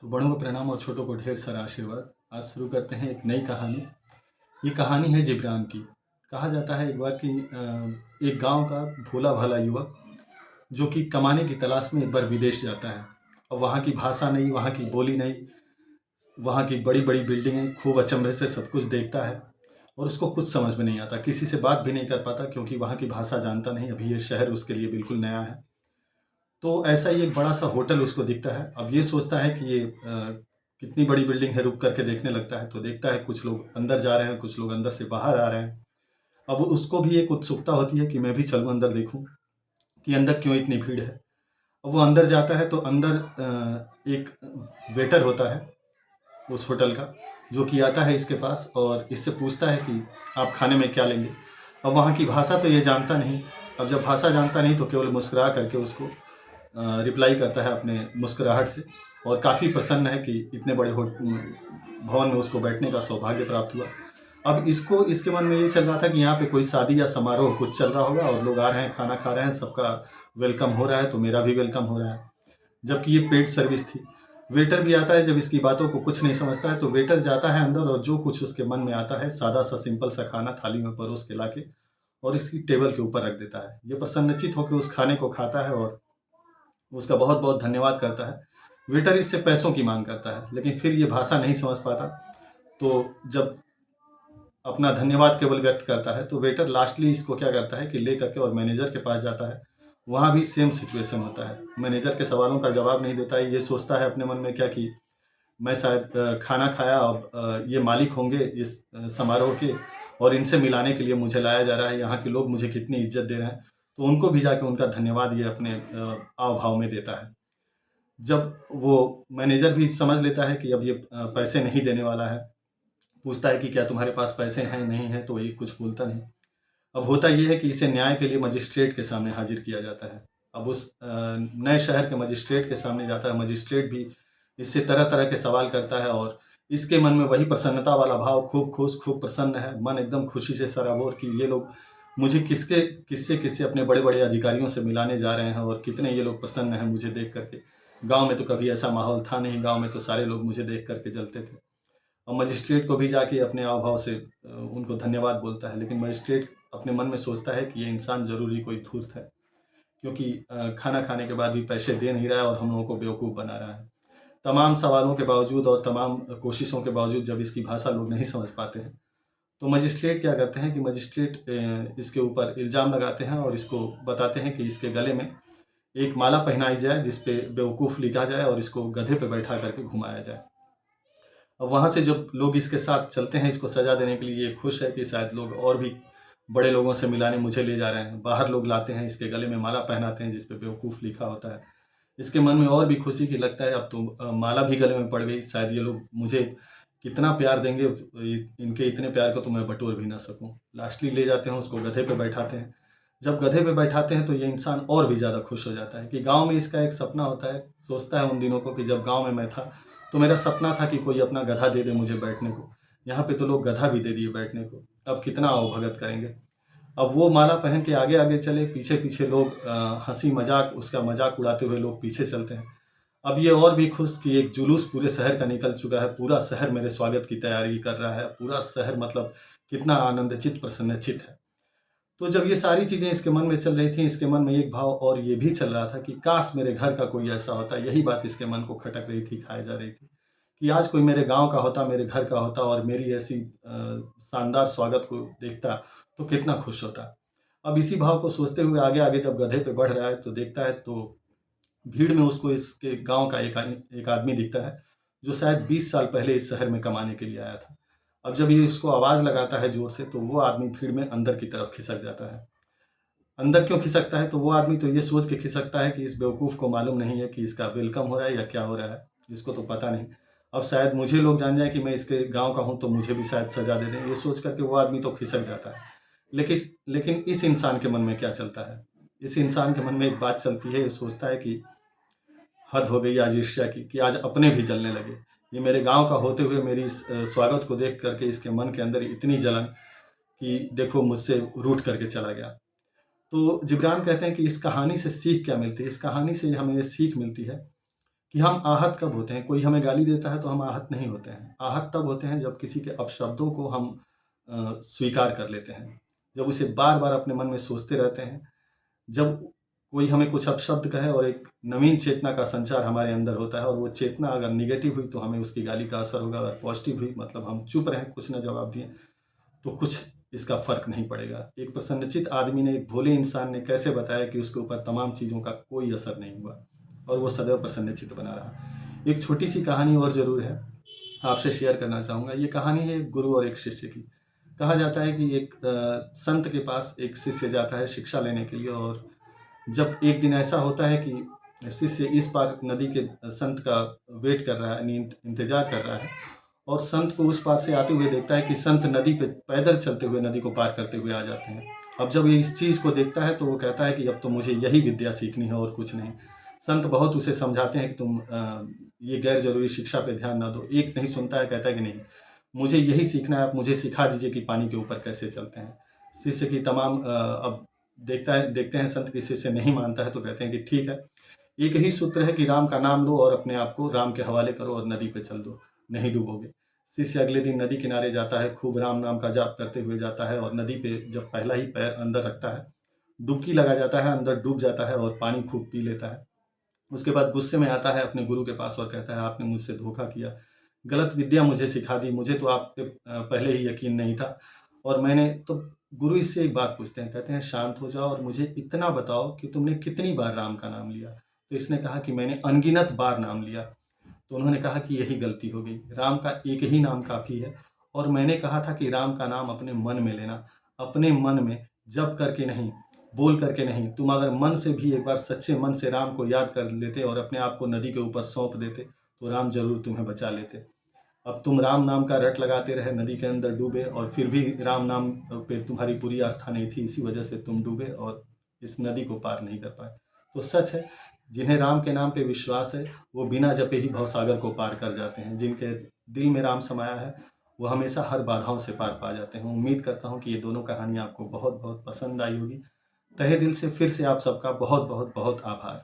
तो बड़ों को प्रणाम और छोटों को ढेर सारा आशीर्वाद। आज शुरू करते हैं एक नई कहानी। ये कहानी है जिब्रान की। कहा जाता है एक बार कि एक गांव का भोला भाला युवक जो कि कमाने की तलाश में एक बार विदेश जाता है। और वहाँ की भाषा नहीं, वहाँ की बोली नहीं, वहाँ की बड़ी बड़ी बिल्डिंगें, खूब अचंभे से सब कुछ देखता है और उसको कुछ समझ में नहीं आता, किसी से बात भी नहीं कर पाता क्योंकि वहाँ की भाषा जानता नहीं। अभी ये शहर उसके लिए बिल्कुल नया है। तो ऐसा ही एक बड़ा सा होटल उसको दिखता है। अब ये सोचता है कि ये कितनी बड़ी बिल्डिंग है, रुक करके देखने लगता है। तो देखता है कुछ लोग अंदर जा रहे हैं, कुछ लोग अंदर से बाहर आ रहे हैं। अब उसको भी एक उत्सुकता होती है कि मैं भी चलूँ अंदर, देखूं कि अंदर क्यों इतनी भीड़ है। अब वो अंदर जाता है तो अंदर एक वेटर होता है उस होटल का, जो कि आता है इसके पास और इससे पूछता है कि आप खाने में क्या लेंगे। अब वहाँ की भाषा तो ये जानता नहीं। अब जब भाषा जानता नहीं तो केवल मुस्कुरा करके उसको रिप्लाई करता है अपने मुस्कुराहट से, और काफ़ी प्रसन्न है कि इतने बड़े भवन में उसको बैठने का सौभाग्य प्राप्त हुआ। अब इसको इसके मन में ये चल रहा था कि यहाँ पे कोई शादी या समारोह कुछ चल रहा होगा और लोग आ रहे हैं, खाना खा रहे हैं, सबका वेलकम हो रहा है, तो मेरा भी वेलकम हो रहा है। जबकि ये पेड सर्विस थी। वेटर भी आता है, जब इसकी बातों को कुछ नहीं समझता है तो वेटर जाता है अंदर और जो कुछ उसके मन में आता है सादा सा सिंपल सा खाना थाली में परोस के लाके और इसकी टेबल के ऊपर रख देता है। ये प्रसन्नचित होकर उस खाने को खाता है और उसका बहुत बहुत धन्यवाद करता है। वेटर इससे पैसों की मांग करता है, लेकिन फिर ये भाषा नहीं समझ पाता। तो जब अपना धन्यवाद केवल व्यक्त करता है तो वेटर लास्टली इसको क्या करता है कि ले करके और मैनेजर के पास जाता है। वहाँ भी सेम सिचुएशन होता है। मैनेजर के सवालों का जवाब नहीं देता है। ये सोचता है अपने मन में क्या कि मैं शायद खाना खाया, अब ये मालिक होंगे इस समारोह के और इनसे मिलाने के लिए मुझे लाया जा रहा है। यहाँ के लोग मुझे कितनी इज्जत दे रहे हैं, तो उनको भी जाके उनका धन्यवाद ये अपने आव भाव में देता है। जब वो मैनेजर भी समझ लेता है कि अब ये पैसे नहीं देने वाला है, पूछता है कि क्या तुम्हारे पास पैसे हैं, नहीं है, तो ये कुछ बोलता नहीं। अब होता ये है कि इसे न्याय के लिए मजिस्ट्रेट के सामने हाजिर किया जाता है। अब उस नए शहर के मजिस्ट्रेट के सामने जाता है। मजिस्ट्रेट भी इससे तरह तरह के सवाल करता है और इसके मन में वही प्रसन्नता वाला भाव, खूब खुश, खूब प्रसन्न है, मन एकदम खुशी से सराबोर कि ये लोग मुझे किसके किससे किससे अपने बड़े बड़े अधिकारियों से मिलाने जा रहे हैं और कितने ये लोग प्रसन्न हैं मुझे देख करके। गांव में तो कभी ऐसा माहौल था नहीं, गांव में तो सारे लोग मुझे देख करके जलते थे। और मजिस्ट्रेट को भी जाके अपने हाव भाव से उनको धन्यवाद बोलता है। लेकिन मजिस्ट्रेट अपने मन में सोचता है कि ये इंसान जरूर ही कोई धूर्त है, क्योंकि खाना खाने के बाद भी पैसे दे नहीं रहा है और हम लोगों को बेवकूफ़ बना रहा है। तमाम सवालों के बावजूद और तमाम कोशिशों के बावजूद जब इसकी भाषा लोग नहीं समझ पाते हैं तो मजिस्ट्रेट क्या करते हैं कि मजिस्ट्रेट इसके ऊपर इल्ज़ाम लगाते हैं और इसको बताते हैं कि इसके गले में एक माला पहनाई जाए जिस पे बेवकूफ़ लिखा जाए और इसको गधे पे बैठा करके घुमाया जाए। अब वहाँ से जब लोग इसके साथ चलते हैं इसको सजा देने के लिए, ये खुश है कि शायद लोग और भी बड़े लोगों से मिलाने मुझे ले जा रहे हैं। बाहर लोग लाते हैं, इसके गले में माला पहनाते हैं जिस पे बेवकूफ़ लिखा होता है। इसके मन में और भी खुशी की लगता है अब तो माला भी गले में पड़ गई, शायद ये लोग मुझे कितना प्यार देंगे, इनके इतने प्यार को तो मैं बटोर भी ना सकूं। लास्टली ले जाते हैं उसको, गधे पे बैठाते हैं। जब गधे पे बैठाते हैं तो ये इंसान और भी ज़्यादा खुश हो जाता है कि गांव में इसका एक सपना होता है। सोचता है उन दिनों को कि जब गांव में मैं था तो मेरा सपना था कि कोई अपना गधा दे दे मुझे बैठने को। यहाँ पे तो लोग गधा भी दे दिए बैठने को, अब कितना अवभगत करेंगे। अब वो माला पहन के आगे आगे चले, पीछे पीछे लोग हंसी मजाक, उसका मजाक उड़ाते हुए लोग पीछे चलते हैं। अब ये और भी खुश कि एक जुलूस पूरे शहर का निकल चुका है, पूरा शहर मेरे स्वागत की तैयारी कर रहा है, पूरा शहर मतलब कितना आनंदचित प्रसन्नचित है। तो जब ये सारी चीज़ें इसके मन में चल रही थी, इसके मन में एक भाव और ये भी चल रहा था कि काश मेरे घर का कोई ऐसा होता। यही बात इसके मन को खटक रही थी, खाई जा रही थी कि आज कोई मेरे गांव का होता, मेरे घर का होता और मेरी ऐसी शानदार स्वागत को देखता तो कितना खुश होता। अब इसी भाव को सोचते हुए आगे आगे जब गधे पे बढ़ रहा है तो देखता है तो भीड़ में उसको इसके गांव का एक आदमी दिखता है जो शायद 20 साल पहले इस शहर में कमाने के लिए आया था। अब जब ये इसको आवाज़ लगाता है जोर से तो वो आदमी भीड़ में अंदर की तरफ खिसक जाता है। अंदर क्यों खिसकता है, तो वो आदमी तो ये सोच के खिसकता है कि इस बेवकूफ़ को मालूम नहीं है कि इसका वेलकम हो रहा है या क्या हो रहा है, इसको तो पता नहीं। अब शायद मुझे लोग जान जाए कि मैं इसके गांव का हूं तो मुझे भी शायद सजा दे दें, ये सोच करके वो आदमी तो खिसक जाता है। लेकिन लेकिन इस इंसान के मन में क्या चलता है? इस इंसान के मन में एक बात चलती है, ये सोचता है कि हद हो गई आज ईर्ष्या की कि आज अपने भी जलने लगे। ये मेरे गांव का होते हुए मेरी इस स्वागत को देख करके इसके मन के अंदर इतनी जलन कि देखो मुझसे रूठ करके चला गया। तो जिब्रान कहते हैं कि इस कहानी से सीख क्या मिलती है? इस कहानी से हमें ये सीख मिलती है कि हम आहत कब होते हैं। कोई हमें गाली देता है तो हम आहत नहीं होते हैं। आहत तब होते हैं जब किसी के अपशब्दों को हम स्वीकार कर लेते हैं, जब उसे बार-बार अपने मन में सोचते रहते हैं। जब कोई हमें कुछ अपशब्द कहे और एक नवीन चेतना का संचार हमारे अंदर होता है और वो चेतना अगर नेगेटिव हुई तो हमें उसकी गाली का असर होगा, अगर पॉजिटिव हुई मतलब हम चुप रहें, कुछ ना जवाब दिए, तो कुछ इसका फ़र्क नहीं पड़ेगा। एक प्रसन्नचित्त आदमी ने, एक भोले इंसान ने कैसे बताया कि उसके ऊपर तमाम चीज़ों का कोई असर नहीं हुआ और वो सदैव प्रसन्नचित्त बना रहा। एक छोटी-सी कहानी और ज़रूर है, आपसे शेयर करना चाहूँगा। ये कहानी है एक गुरु और एक शिष्य की। कहा जाता है कि एक संत के पास एक शिष्य जाता है शिक्षा लेने के लिए और जब एक दिन ऐसा होता है कि शिष्य इस पार नदी के संत का वेट कर रहा है, इंतज़ार कर रहा है और संत को उस पार से आते हुए देखता है कि संत नदी पे पैदल चलते हुए नदी को पार करते हुए आ जाते हैं। अब जब ये इस चीज़ को देखता है तो वो कहता है कि अब तो मुझे यही विद्या सीखनी है और कुछ नहीं। संत बहुत उसे समझाते हैं कि तुम ये गैर ज़रूरी शिक्षा पे ध्यान ना दो। एक नहीं सुनता है, कहता है कि नहीं, मुझे यही सीखना है, आप मुझे सिखा दीजिए कि पानी के ऊपर कैसे चलते हैं। शिष्य की तमाम अब देखते हैं संत किसी से नहीं मानता है तो कहते हैं कि ठीक है, एक ही सूत्र है कि राम का नाम लो और अपने आप को राम के हवाले करो और नदी पे चल दो, नहीं डूबोगे। शिष्य अगले दिन नदी किनारे जाता है, खूब राम नाम का जाप करते हुए जाता है और नदी पे जब पहला ही पैर अंदर रखता है, डुबकी लगा जाता है, अंदर डूब जाता है और पानी खूब पी लेता है। उसके बाद गुस्से में आता है अपने गुरु के पास और कहता है, आपने मुझसे धोखा किया, गलत विद्या मुझे सिखा दी, मुझे तो आप पे पहले ही यकीन नहीं था और मैंने तो गुरु इससे एक बात पूछते हैं, कहते हैं शांत हो जाओ और मुझे इतना बताओ कि तुमने कितनी बार राम का नाम लिया? तो इसने कहा कि मैंने अनगिनत बार नाम लिया। तो उन्होंने कहा कि यही गलती हो गई, राम का एक ही नाम काफ़ी है और मैंने कहा था कि राम का नाम अपने मन में लेना, अपने मन में जप करके नहीं, बोल करके नहीं। तुम अगर मन से भी एक बार सच्चे मन से राम को याद कर लेते और अपने आप को नदी के ऊपर सौंप देते, तो राम ज़रूर तुम्हें बचा लेते। अब तुम राम नाम का रट लगाते रहे, नदी के अंदर डूबे और फिर भी राम नाम पे तुम्हारी पूरी आस्था नहीं थी, इसी वजह से तुम डूबे और इस नदी को पार नहीं कर पाए। तो सच है, जिन्हें राम के नाम पे विश्वास है, वो बिना जपे ही भवसागर को पार कर जाते हैं। जिनके दिल में राम समाया है, वो हमेशा हर बाधाओं से पार पा जाते हैं। उम्मीद करता हूँ कि ये दोनों कहानियाँ आपको बहुत-बहुत पसंद आई होगी। तहे दिल से फिर से आप सबका बहुत-बहुत बहुत आभार।